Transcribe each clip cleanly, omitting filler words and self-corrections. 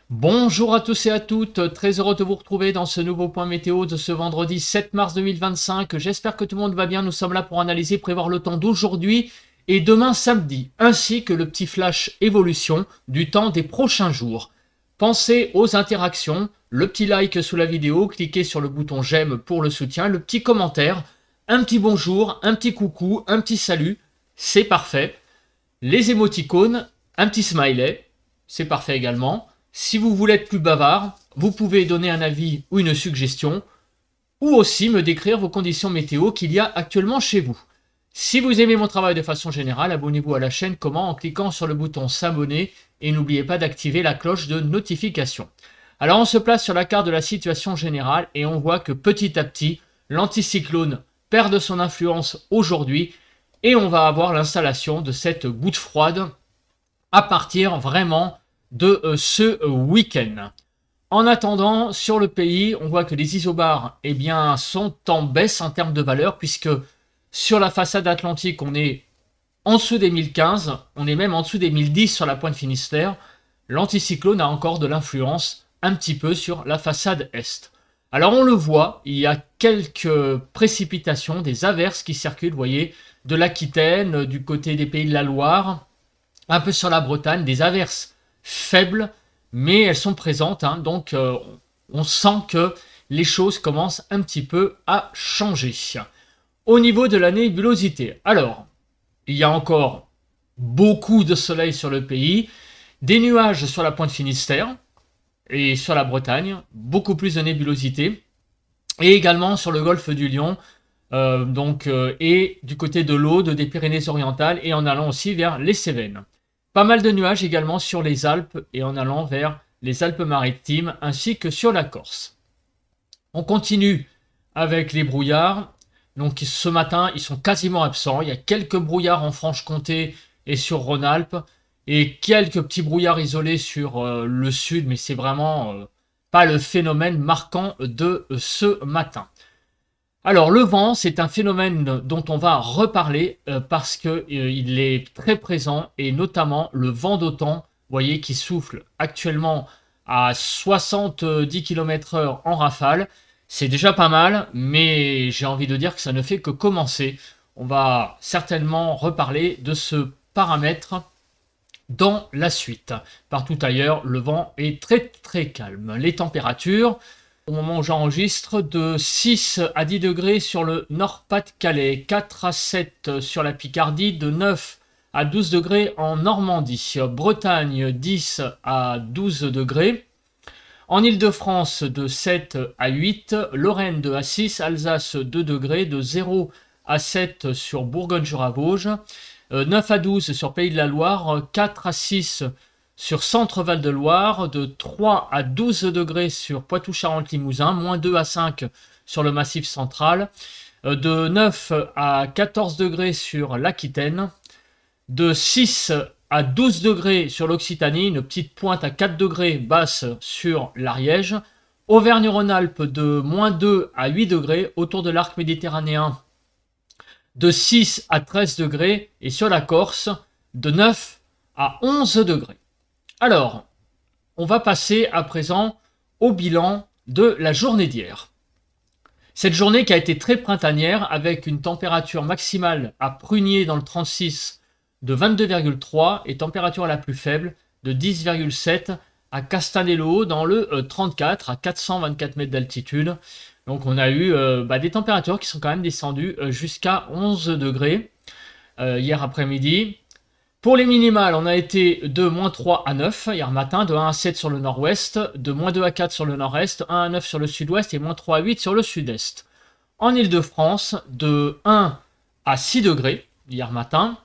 Bonjour à tous et à toutes, très heureux de vous retrouver dans ce nouveau point météo de ce vendredi 7 mars 2025. J'espère que tout le monde va bien, nous sommes là pour analyser, prévoir le temps d'aujourd'hui et demain samedi, ainsi que le petit flash évolution du temps des prochains jours. Pensez aux interactions, le petit like sous la vidéo, cliquez sur le bouton j'aime pour le soutien, le petit commentaire, un petit bonjour, un petit coucou, un petit salut, c'est parfait. Les émoticônes, un petit smiley, c'est parfait également. Si vous voulez être plus bavard, vous pouvez donner un avis ou une suggestion, ou aussi me décrire vos conditions météo qu'il y a actuellement chez vous. Si vous aimez mon travail de façon générale, abonnez-vous à la chaîne comment en cliquant sur le bouton s'abonner et n'oubliez pas d'activer la cloche de notification. Alors on se place sur la carte de la situation générale et on voit que petit à petit, l'anticyclone perd de son influence aujourd'hui et on va avoir l'installation de cette goutte froide à partir vraiment de ce week-end. En attendant, sur le pays, on voit que les isobars sont en baisse en termes de valeur, puisque sur la façade atlantique, on est en dessous des 1015, on est même en dessous des 1010 sur la pointe Finistère. L'anticyclone a encore de l'influence un petit peu sur la façade est. Alors on le voit, il y a quelques précipitations, des averses qui circulent, vous voyez, de l'Aquitaine, du côté des Pays de la Loire, un peu sur la Bretagne, des averses faibles, mais elles sont présentes, donc on sent que les choses commencent un petit peu à changer. Au niveau de la nébulosité, alors, il y a encore beaucoup de soleil sur le pays, des nuages sur la pointe Finistère et sur la Bretagne, beaucoup plus de nébulosité, et également sur le golfe du Lion, et du côté de l'Aude, des Pyrénées-Orientales, et en allant aussi vers les Cévennes. Pas mal de nuages également sur les Alpes et en allant vers les Alpes-Maritimes ainsi que sur la Corse. On continue avec les brouillards. Donc ce matin, ils sont quasiment absents. Il y a quelques brouillards en Franche-Comté et sur Rhône-Alpes et quelques petits brouillards isolés sur le sud, mais c'est vraiment pas le phénomène marquant de ce matin. Alors le vent, c'est un phénomène dont on va reparler parce qu'il est très présent et notamment le vent d'OTAN, vous voyez, qui souffle actuellement à 70 km/h en rafale. C'est déjà pas mal, mais j'ai envie de dire que ça ne fait que commencer. On va certainement reparler de ce paramètre dans la suite. Partout ailleurs, le vent est très très calme. Les températures, au moment où j'enregistre, de 6 à 10 degrés sur le Nord-Pas-de-Calais, 4 à 7 sur la Picardie, de 9 à 12 degrés en Normandie, Bretagne 10 à 12 degrés, en Île-de-France de 7 à 8, Lorraine 2 à 6, Alsace 2 degrés, de 0 à 7 sur Bourgogne-Jura-Vosges, 9 à 12 sur Pays de la Loire, 4 à 6 sur Centre-Val de Loire, de 3 à 12 degrés sur Poitou-Charentes-Limousin, moins 2 à 5 sur le Massif central, de 9 à 14 degrés sur l'Aquitaine, de 6 à 12 degrés sur l'Occitanie, une petite pointe à 4 degrés basse sur l'Ariège, Auvergne-Rhône-Alpes de moins 2 à 8 degrés autour de l'arc méditerranéen, de 6 à 13 degrés, et sur la Corse, de 9 à 11 degrés. Alors, on va passer à présent au bilan de la journée d'hier. Cette journée qui a été très printanière avec une température maximale à Prunier dans le 36 de 22,3 et température la plus faible de 10,7 à Castanello dans le 34 à 424 mètres d'altitude. Donc on a eu des températures qui sont quand même descendues jusqu'à 11 degrés hier après-midi. Pour les minimales, on a été de moins 3 à 9 hier matin, de 1 à 7 sur le nord-ouest, de moins 2 à 4 sur le nord-est, 1 à 9 sur le sud-ouest et moins 3 à 8 sur le sud-est. En Île-de-France, de 1 à 6 degrés hier matin.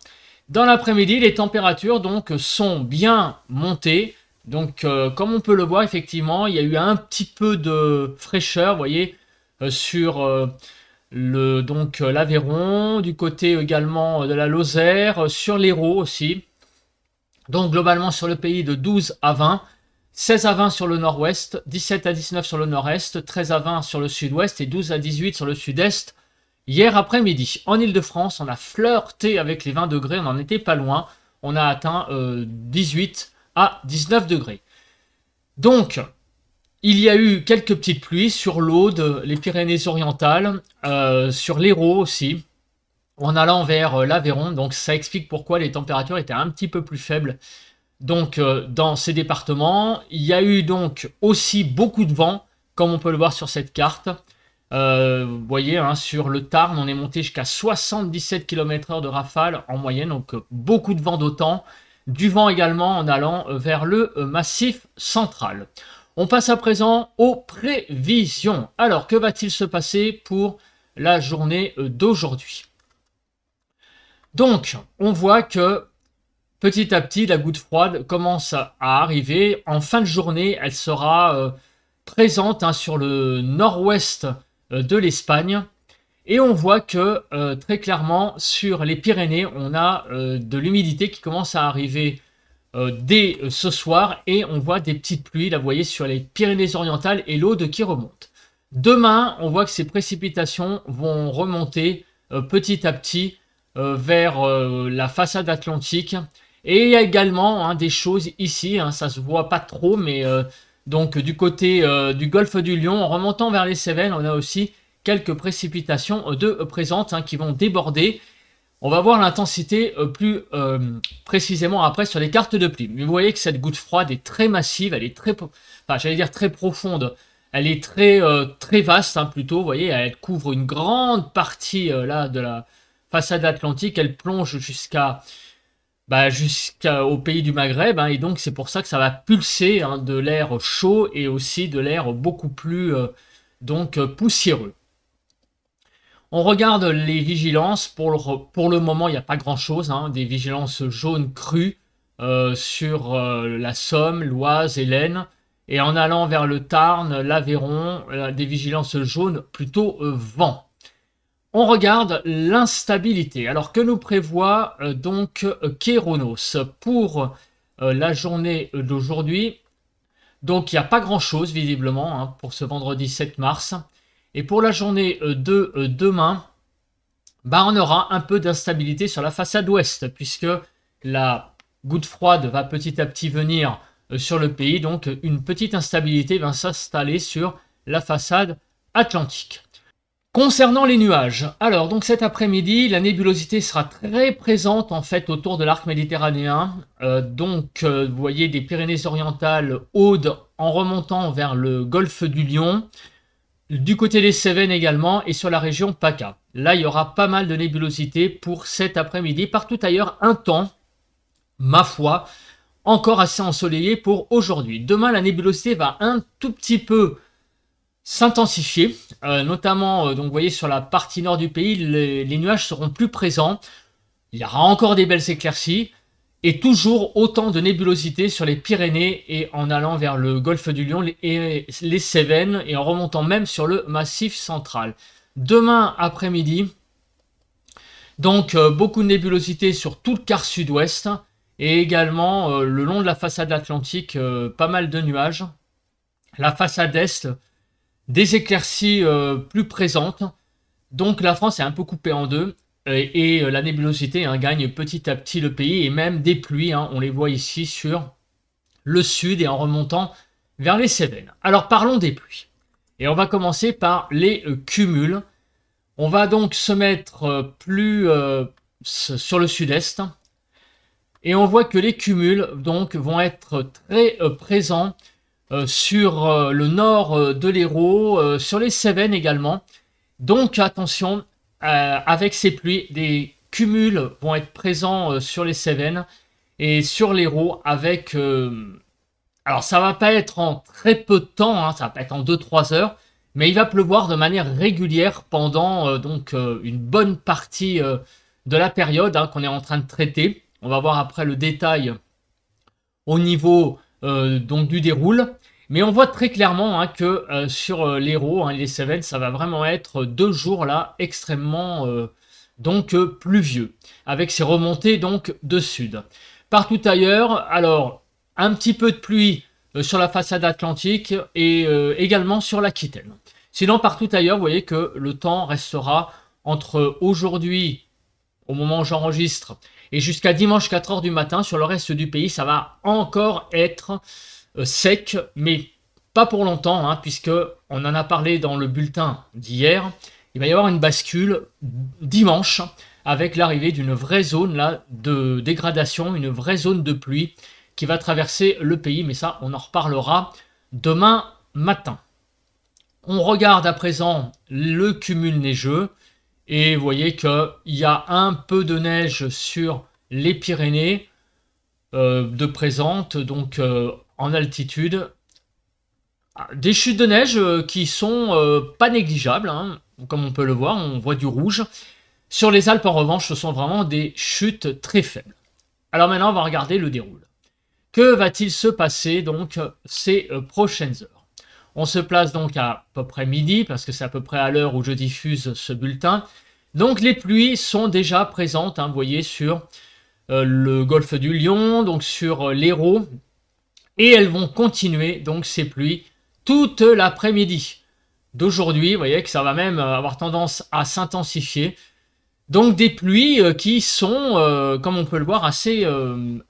Dans l'après-midi, les températures donc sont bien montées. Donc comme on peut le voir, effectivement, il y a eu un petit peu de fraîcheur, vous voyez, sur l'Aveyron, du côté également de la Lozère, sur l'Hérault aussi. Donc globalement sur le pays de 12 à 20, 16 à 20 sur le nord-ouest, 17 à 19 sur le nord-est, 13 à 20 sur le sud-ouest et 12 à 18 sur le sud-est. Hier après-midi, en Île-de-France, on a flirté avec les 20 degrés, on n'en était pas loin. On a atteint 18 à 19 degrés. Donc, il y a eu quelques petites pluies sur l'Aude, les Pyrénées-Orientales, sur l'Hérault aussi, en allant vers l'Aveyron. Donc ça explique pourquoi les températures étaient un petit peu plus faibles. Donc dans ces départements, il y a eu donc aussi beaucoup de vent, comme on peut le voir sur cette carte. Vous voyez, hein, sur le Tarn, on est monté jusqu'à 77 km/h de rafale en moyenne, donc beaucoup de vent d'autant. Du vent également en allant vers le massif central. On passe à présent aux prévisions. Alors, que va-t-il se passer pour la journée d'aujourd'hui? Donc, on voit que petit à petit, la goutte froide commence à arriver. En fin de journée, elle sera présente hein, sur le nord-ouest de l'Espagne. Et on voit que très clairement, sur les Pyrénées, on a de l'humidité qui commence à arriver dès ce soir. Et on voit des petites pluies, là vous voyez, sur les Pyrénées-Orientales et l'Aude qui remonte. Demain, on voit que ces précipitations vont remonter petit à petit vers la façade atlantique. Et il y a également hein, des choses ici, hein, ça se voit pas trop, mais donc du côté du golfe du Lion, en remontant vers les Cévennes, on a aussi quelques précipitations présentes hein, qui vont déborder. On va voir l'intensité plus précisément après sur les cartes de pluie. Mais vous voyez que cette goutte froide est très massive, elle est très, enfin j'allais dire très profonde. Elle est très vaste hein, plutôt, vous voyez, elle couvre une grande partie là de la façade atlantique. Elle plonge jusqu'au pays du Maghreb hein, et donc c'est pour ça que ça va pulser hein, de l'air chaud et aussi de l'air beaucoup plus poussiéreux. On regarde les vigilances. Pour le moment, il n'y a pas grand-chose. Hein, des vigilances jaunes crues sur la Somme, l'Oise et l'Aisne. Et en allant vers le Tarn, l'Aveyron, des vigilances jaunes plutôt vent. On regarde l'instabilité. Alors, que nous prévoit donc Kéronos pour la journée d'aujourd'hui? Donc, il n'y a pas grand-chose, visiblement, hein, pour ce vendredi 7 mars. Et pour la journée de demain, on aura un peu d'instabilité sur la façade ouest, puisque la goutte froide va petit à petit venir sur le pays. Donc, une petite instabilité va s'installer sur la façade atlantique. Concernant les nuages, alors donc cet après-midi, la nébulosité sera très présente en fait autour de l'arc méditerranéen. Vous voyez des Pyrénées-Orientales, Aude en remontant vers le golfe du Lion, du côté des Cévennes également et sur la région PACA. Là, il y aura pas mal de nébulosité pour cet après-midi. Partout ailleurs, un temps, ma foi, encore assez ensoleillé pour aujourd'hui. Demain, la nébulosité va un tout petit peu s'intensifier, notamment donc vous voyez sur la partie nord du pays, les nuages seront plus présents, il y aura encore des belles éclaircies et toujours autant de nébulosité sur les Pyrénées et en allant vers le golfe du Lion et les Cévennes et en remontant même sur le massif central. Demain après-midi, donc beaucoup de nébulosité sur tout le quart sud-ouest et également le long de la façade atlantique, pas mal de nuages. La façade est, des éclaircies plus présentes. Donc la France est un peu coupée en deux et la nébulosité hein, gagne petit à petit le pays et même des pluies, hein, on les voit ici sur le sud et en remontant vers les Cévennes. Alors parlons des pluies. Et on va commencer par les cumuls. On va donc se mettre plus sur le sud-est et on voit que les cumuls donc vont être très présents sur le nord de l'Hérault, sur les Cévennes également. Donc attention, avec ces pluies, des cumuls vont être présents sur les Cévennes et sur l'Hérault avec... alors ça va pas être en très peu de temps, hein, ça va pas être en 2-3 heures, mais il va pleuvoir de manière régulière pendant une bonne partie de la période hein, qu'on est en train de traiter. On va voir après le détail au niveau du déroule. Mais on voit très clairement hein, que sur l'Hérault, hein, les Cévennes, ça va vraiment être 2 jours là extrêmement pluvieux, avec ces remontées donc de sud. Partout ailleurs, alors un petit peu de pluie sur la façade atlantique et également sur l'Aquitaine. Sinon partout ailleurs, vous voyez que le temps restera entre aujourd'hui, au moment où j'enregistre, et jusqu'à dimanche 4 h du matin. Sur le reste du pays, ça va encore être sec, mais pas pour longtemps, hein, puisque on en a parlé dans le bulletin d'hier. Il va y avoir une bascule dimanche avec l'arrivée d'une vraie zone là, de dégradation, une vraie zone de pluie qui va traverser le pays, mais ça on en reparlera demain matin. On regarde à présent le cumul neigeux et vous voyez qu'il y a un peu de neige sur les Pyrénées de présente, donc en altitude. Des chutes de neige qui sont pas négligeables, hein, comme on peut le voir, on voit du rouge. Sur les Alpes en revanche, ce sont vraiment des chutes très faibles. Alors maintenant on va regarder le déroulé. Que va-t-il se passer donc ces prochaines heures? On se place donc à peu près midi, parce que c'est à peu près à l'heure où je diffuse ce bulletin. Donc les pluies sont déjà présentes, hein, vous voyez, sur le golfe du Lion, donc sur l'Hérault. Et elles vont continuer, donc ces pluies, toute l'après-midi d'aujourd'hui. Vous voyez que ça va même avoir tendance à s'intensifier. Donc des pluies qui sont, comme on peut le voir, assez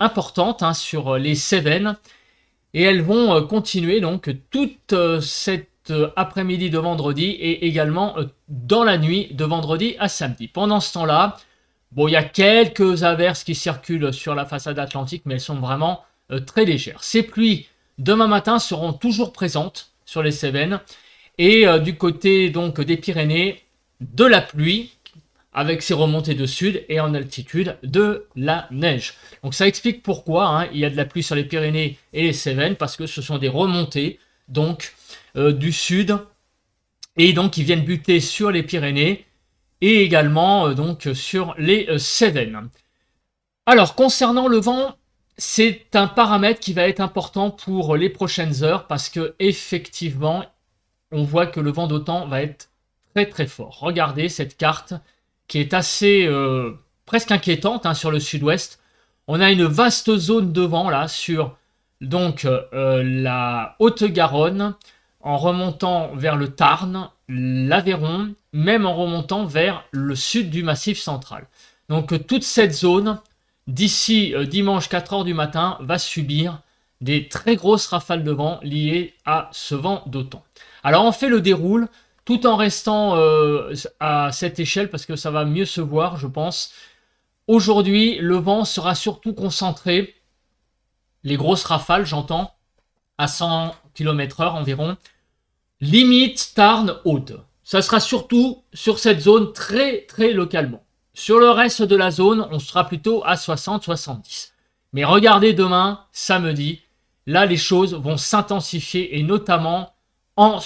importantes, hein, sur les Cévennes. Et elles vont continuer donc toute cette après-midi de vendredi et également dans la nuit de vendredi à samedi. Pendant ce temps-là, bon, il y a quelques averses qui circulent sur la façade atlantique, mais elles sont vraiment très légères. Ces pluies, demain matin, seront toujours présentes sur les Cévennes. Et du côté donc des Pyrénées, de la pluie, avec ses remontées de sud, et en altitude, de la neige. Donc ça explique pourquoi hein, il y a de la pluie sur les Pyrénées et les Cévennes, parce que ce sont des remontées donc du sud, et donc qui viennent buter sur les Pyrénées, et également donc sur les Cévennes. Alors concernant le vent, c'est un paramètre qui va être important pour les prochaines heures, parce que effectivement, on voit que le vent d'OTAN va être très très fort. Regardez cette carte qui est assez presque inquiétante hein, sur le sud-ouest. On a une vaste zone de vent là sur donc la Haute-Garonne, en remontant vers le Tarn, l'Aveyron, même en remontant vers le sud du Massif central. Donc toute cette zone, d'ici dimanche 4 h du matin, va subir des très grosses rafales de vent liées à ce vent d'OTAN. Alors on fait le déroule, tout en restant à cette échelle, parce que ça va mieux se voir, je pense. Aujourd'hui, le vent sera surtout concentré, les grosses rafales, j'entends, à 100 km/h environ, limite Tarn-Haute. Ça sera surtout sur cette zone très très localement. Sur le reste de la zone, on sera plutôt à 60-70. Mais regardez demain, samedi, là les choses vont s'intensifier, et notamment en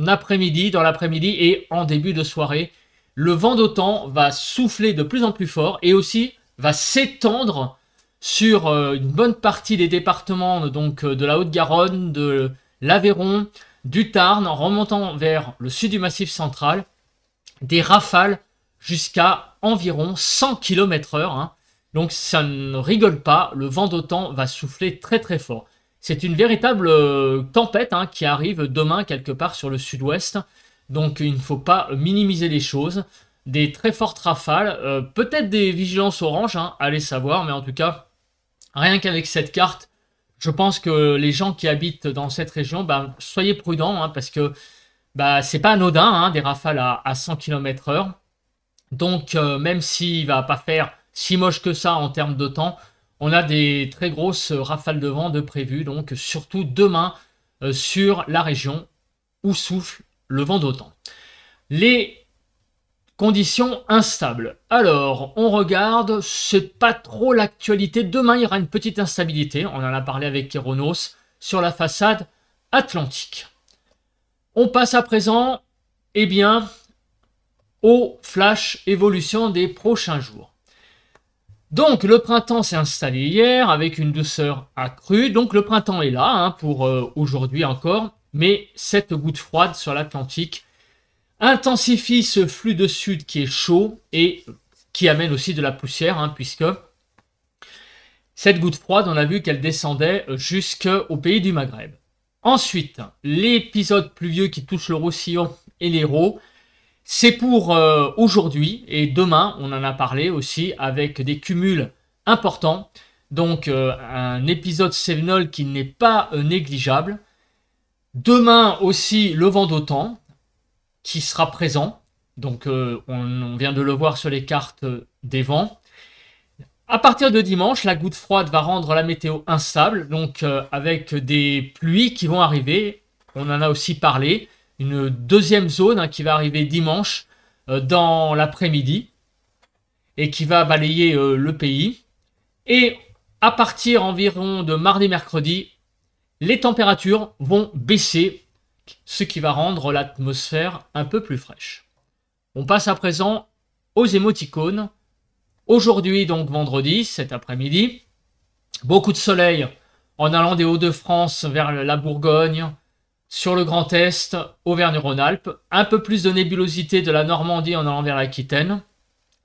après-midi, dans l'après-midi et en début de soirée. Le vent d'OTAN va souffler de plus en plus fort et aussi va s'étendre sur une bonne partie des départements donc, de la Haute-Garonne, de l'Aveyron, du Tarn, en remontant vers le sud du Massif central. Des rafales jusqu'à environ 100 km/h. Hein. Donc ça ne rigole pas, le vent d'OTAN va souffler très très fort. C'est une véritable tempête hein, qui arrive demain quelque part sur le sud-ouest. Donc il ne faut pas minimiser les choses. Des très fortes rafales, peut-être des vigilances oranges, hein, allez savoir. Mais en tout cas, rien qu'avec cette carte, je pense que les gens qui habitent dans cette région, bah, soyez prudents. Hein, parce que bah, c'est pas anodin, hein, des rafales à 100 km/h. Donc même s'il ne va pas faire si moche que ça en termes de temps, on a des très grosses rafales de vent de prévues, donc surtout demain sur la région où souffle le vent d'OTAN. Les conditions instables. Alors, on regarde, c'est pas trop l'actualité. Demain, il y aura une petite instabilité, on en a parlé avec Kéronos, sur la façade atlantique. On passe à présent, eh bien, au flash évolution des prochains jours. Donc le printemps s'est installé hier avec une douceur accrue. Donc le printemps est là hein, pour aujourd'hui encore. Mais cette goutte froide sur l'Atlantique intensifie ce flux de sud qui est chaud et qui amène aussi de la poussière. Hein, puisque cette goutte froide, on a vu qu'elle descendait jusqu'au pays du Maghreb. Ensuite, l'épisode pluvieux qui touche le Roussillon et l'Hérault. C'est pour aujourd'hui et demain, on en a parlé aussi avec des cumuls importants. Donc un épisode sévenol qui n'est pas négligeable. Demain aussi le vent d'automne qui sera présent. Donc on vient de le voir sur les cartes des vents. À partir de dimanche, la goutte froide va rendre la météo instable, donc avec des pluies qui vont arriver. On en a aussi parlé. Une deuxième zone qui va arriver dimanche dans l'après-midi et qui va balayer le pays. Et à partir environ de mardi-mercredi, les températures vont baisser, ce qui va rendre l'atmosphère un peu plus fraîche. On passe à présent aux émoticônes. Aujourd'hui, donc vendredi, cet après-midi, beaucoup de soleil en allant des Hauts-de-France vers la Bourgogne, sur le Grand Est, Auvergne-Rhône-Alpes, un peu plus de nébulosité de la Normandie en allant vers l'Aquitaine,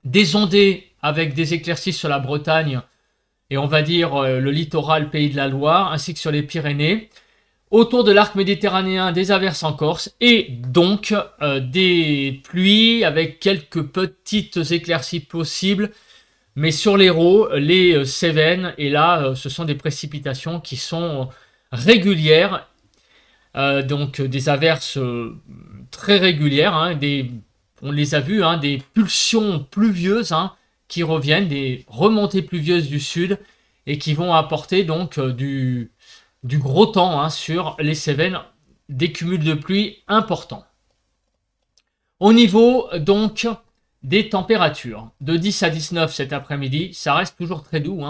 des ondées avec des éclaircies sur la Bretagne et on va dire le littoral Pays de la Loire, ainsi que sur les Pyrénées. Autour de l'arc méditerranéen, des averses en Corse et donc des pluies avec quelques petites éclaircies possibles. Mais sur l'Hérault, les Cévennes, et là, ce sont des précipitations qui sont régulières. Donc des averses très régulières. On les a vues, des pulsions pluvieuses qui reviennent, des remontées pluvieuses du sud et qui vont apporter donc du gros temps sur les Cévennes, des cumuls de pluie importants. Au niveau donc des températures, de 10 à 19 cet après-midi, ça reste toujours très doux.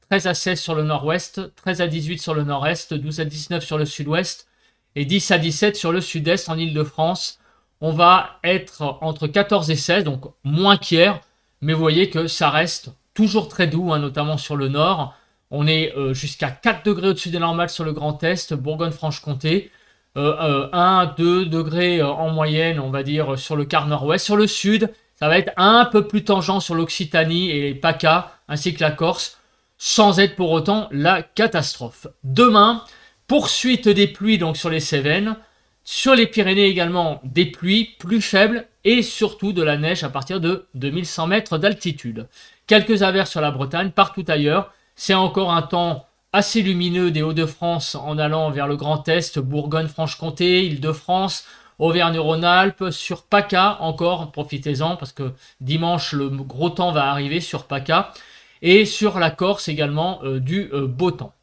13 à 16 sur le nord-ouest, 13 à 18 sur le nord-est, 12 à 19 sur le sud-ouest et 10 à 17 sur le sud-est en Ile-de-France. On va être entre 14 et 16, donc moins qu'hier, mais vous voyez que ça reste toujours très doux, notamment sur le nord. On est jusqu'à 4 degrés au-dessus des normales sur le Grand Est, Bourgogne-Franche-Comté. 1-2 degrés en moyenne, on va dire, sur le quart nord-ouest. Sur le sud, ça va être un peu plus tangent sur l'Occitanie et les PACA, ainsi que la Corse, sans être pour autant la catastrophe. Demain, poursuite des pluies donc sur les Cévennes. Sur les Pyrénées également, des pluies plus faibles et surtout de la neige à partir de 2100 mètres d'altitude. Quelques averses sur la Bretagne, partout ailleurs. C'est encore un temps assez lumineux des Hauts-de-France en allant vers le Grand Est, Bourgogne-Franche-Comté, Île-de-France, Auvergne-Rhône-Alpes, sur PACA encore, profitez-en parce que dimanche le gros temps va arriver sur PACA et sur la Corse également du beau temps.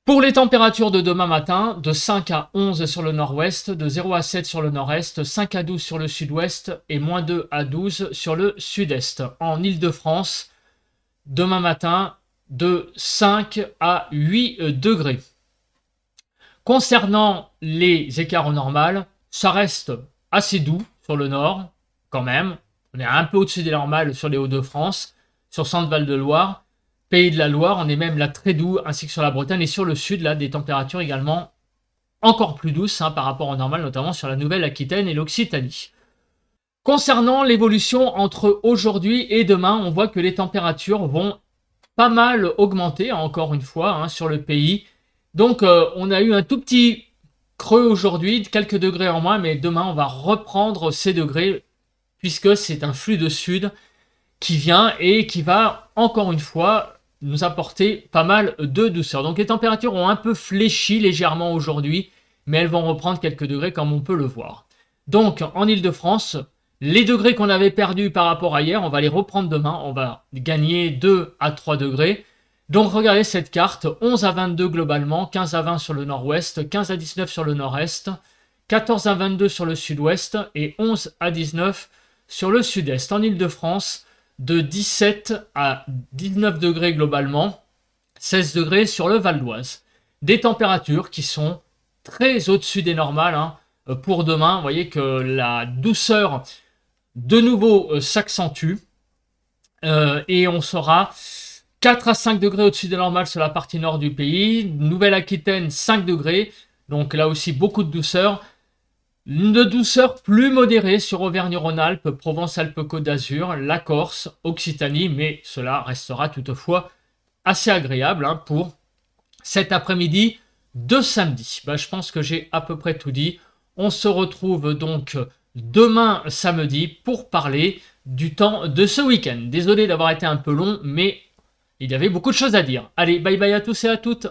Pour les températures de demain matin, de 5 à 11 sur le nord-ouest, de 0 à 7 sur le nord-est, 5 à 12 sur le sud-ouest et moins 2 à 12 sur le sud-est. En Île-de-France, demain matin, de 5 à 8 degrés. Concernant les écarts au normal, ça reste assez doux sur le nord, quand même. On est un peu au-dessus des normales sur les Hauts-de-France, sur Centre-Val-de-Loire. Pays de la Loire, on est même là très doux, ainsi que sur la Bretagne. Et sur le sud, là, des températures également encore plus douces par rapport au normal, notamment sur la Nouvelle-Aquitaine et l'Occitanie. Concernant l'évolution entre aujourd'hui et demain, on voit que les températures vont pas mal augmenter, encore une fois, sur le pays. Donc, on a eu un tout petit creux aujourd'hui, quelques degrés en moins, mais demain, on va reprendre ces degrés, puisque c'est un flux de sud qui vient et qui va, encore une fois, nous apporter pas mal de douceur. Donc les températures ont un peu fléchi légèrement aujourd'hui, mais elles vont reprendre quelques degrés comme on peut le voir. Donc en Ile-de-France, les degrés qu'on avait perdus par rapport à hier, on va les reprendre demain, on va gagner 2 à 3 degrés. Donc regardez cette carte, 11 à 22 globalement, 15 à 20 sur le nord-ouest, 15 à 19 sur le nord-est, 14 à 22 sur le sud-ouest et 11 à 19 sur le sud-est. En Ile-de-France, de 17 à 19 degrés globalement, 16 degrés sur le Val d'Oise. Des températures qui sont très au-dessus des normales pour demain. Vous voyez que la douceur de nouveau s'accentue et on sera 4 à 5 degrés au-dessus des normales sur la partie nord du pays. Nouvelle-Aquitaine, 5 degrés, donc là aussi beaucoup de douceur. Une douceur plus modérée sur Auvergne-Rhône-Alpes, Provence-Alpes-Côte d'Azur, la Corse, Occitanie, mais cela restera toutefois assez agréable pour cet après-midi de samedi. Je pense que j'ai à peu près tout dit. On se retrouve donc demain samedi pour parler du temps de ce week-end. Désolé d'avoir été un peu long, mais Il y avait beaucoup de choses à dire. Allez, bye bye à tous et à toutes.